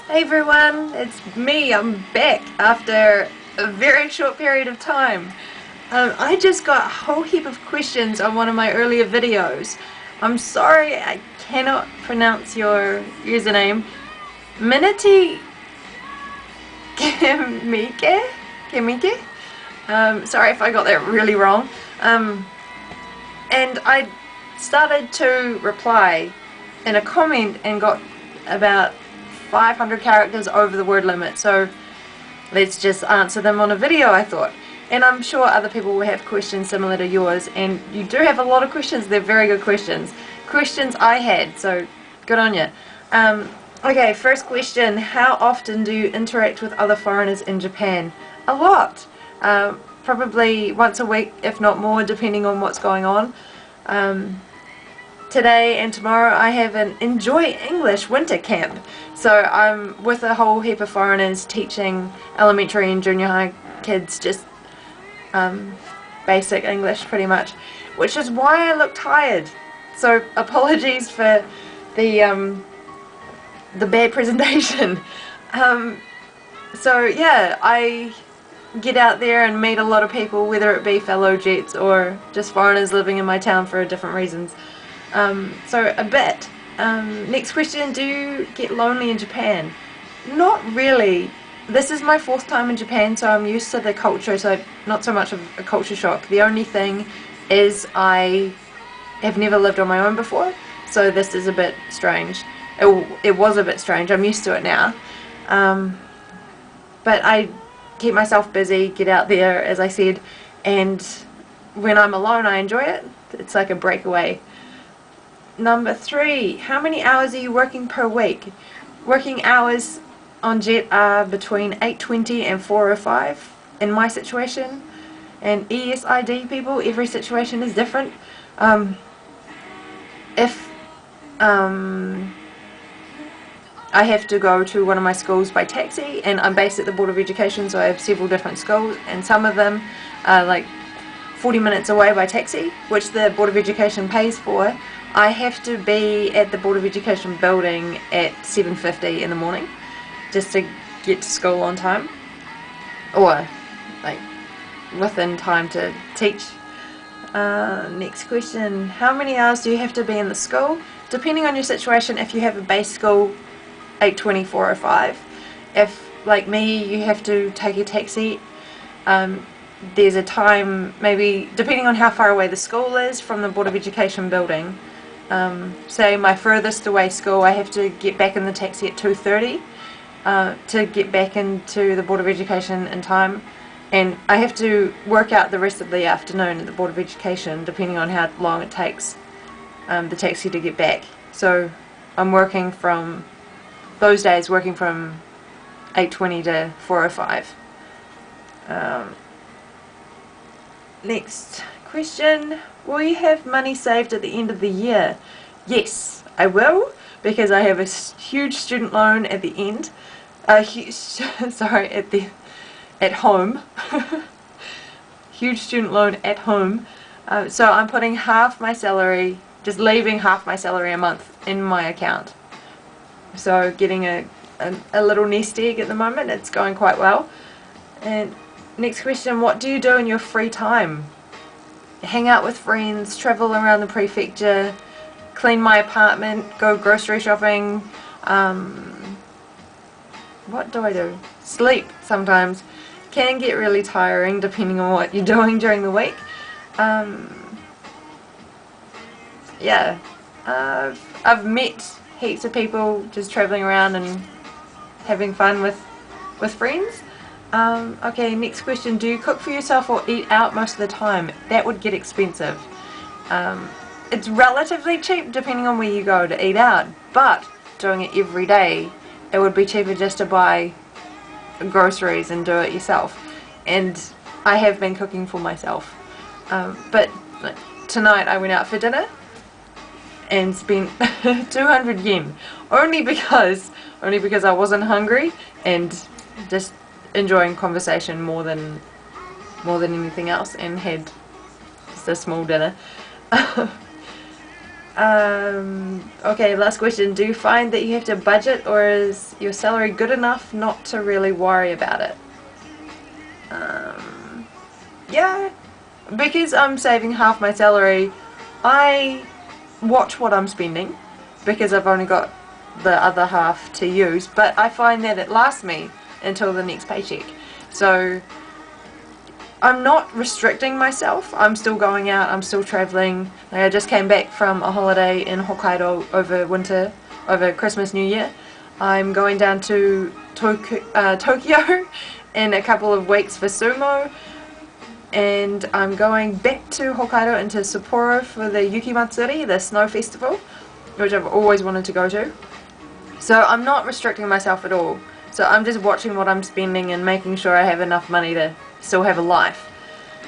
Hey everyone, it's me. I'm back after a very short period of time. I just got a whole heap of questions on one of my earlier videos. I'm sorry I cannot pronounce your username. Minity Kimike? Kimike? Sorry if I got that really wrong. And I started to reply in a comment and got about 500 characters over the word limit, so let's just answer them on a video, I thought. And I'm sure other people will have questions similar to yours, and you do have a lot of questions. They're very good questions. Questions I had, so good on you. Okay, first question. How often do you interact with other foreigners in Japan? A lot. Probably once a week, if not more, depending on what's going on. Today and tomorrow I have an Enjoy English winter camp, so I'm with a whole heap of foreigners teaching elementary and junior high kids just basic English pretty much, which is why I look tired. So apologies for the bad presentation. So yeah, I get out there and meet a lot of people, whether it be fellow Jets or just foreigners living in my town for different reasons. So a bit. Next question, do you get lonely in Japan? Not really. This is my fourth time in Japan, so I'm used to the culture, so not so much of a culture shock. The only thing is I have never lived on my own before, so this is a bit strange. It was a bit strange. I'm used to it now. But I keep myself busy, get out there, as I said, and when I'm alone I enjoy it. It's like a breakaway. Number 3, how many hours are you working per week? Working hours on Jet are between 8:20 and 4:05 in my situation, and ESID people, every situation is different. If I have to go to one of my schools by taxi, and I'm based at the Board of Education, so I have several different schools, and some of them are like 40 minutes away by taxi, which the Board of Education pays for. I have to be at the Board of Education building at 7:50 in the morning just to get to school on time, or like within time to teach. Next question, how many hours do you have to be in the school? Depending on your situation, if you have a base school, 8:20, 4:05. If, like me, you have to take a taxi, there's a time, maybe depending on how far away the school is from the Board of Education building. Say my furthest away school, I have to get back in the taxi at 2:30 to get back into the Board of Education in time, and I have to work out the rest of the afternoon at the Board of Education depending on how long it takes the taxi to get back. So I'm working from those days, working from 8:20 to 4:05. Next question, will you have money saved at the end of the year? Yes, I will, because I have a huge student loan at the end. Sorry, at home. Huge student loan at home. So I'm putting half my salary, just leaving half my salary a month in my account. So getting a little nest egg at the moment. It's going quite well. And next question, what do you do in your free time? Hang out with friends, travel around the prefecture, clean my apartment, go grocery shopping. What do I do? Sleep sometimes. Can get really tiring depending on what you're doing during the week. Yeah, I've met heaps of people just traveling around and having fun with friends. Okay, next question, do you cook for yourself or eat out most of the time? That would get expensive. It's relatively cheap depending on where you go to eat out, but doing it every day, it would be cheaper just to buy groceries and do it yourself. And I have been cooking for myself. But tonight I went out for dinner and spent 200 yen only because I wasn't hungry and just enjoying conversation more than anything else, and had just a small dinner. Okay, last question. Do you find that you have to budget, or is your salary good enough not to really worry about it? Yeah, because I'm saving half my salary, I watch what I'm spending because I've only got the other half to use, but I find that it lasts me until the next paycheck. So I'm not restricting myself. I'm still going out, I'm still traveling. Like, I just came back from a holiday in Hokkaido over Christmas, New Year. I'm going down to Tokyo in a couple of weeks for sumo, and I'm going back to Hokkaido into Sapporo for the Yuki Matsuri, the snow festival, which I've always wanted to go to. So I'm not restricting myself at all. So I'm just watching what I'm spending and making sure I have enough money to still have a life.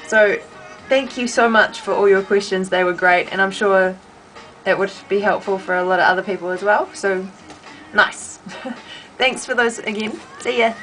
So thank you so much for all your questions. They were great, and I'm sure it would be helpful for a lot of other people as well. So nice. Thanks for those again. See ya.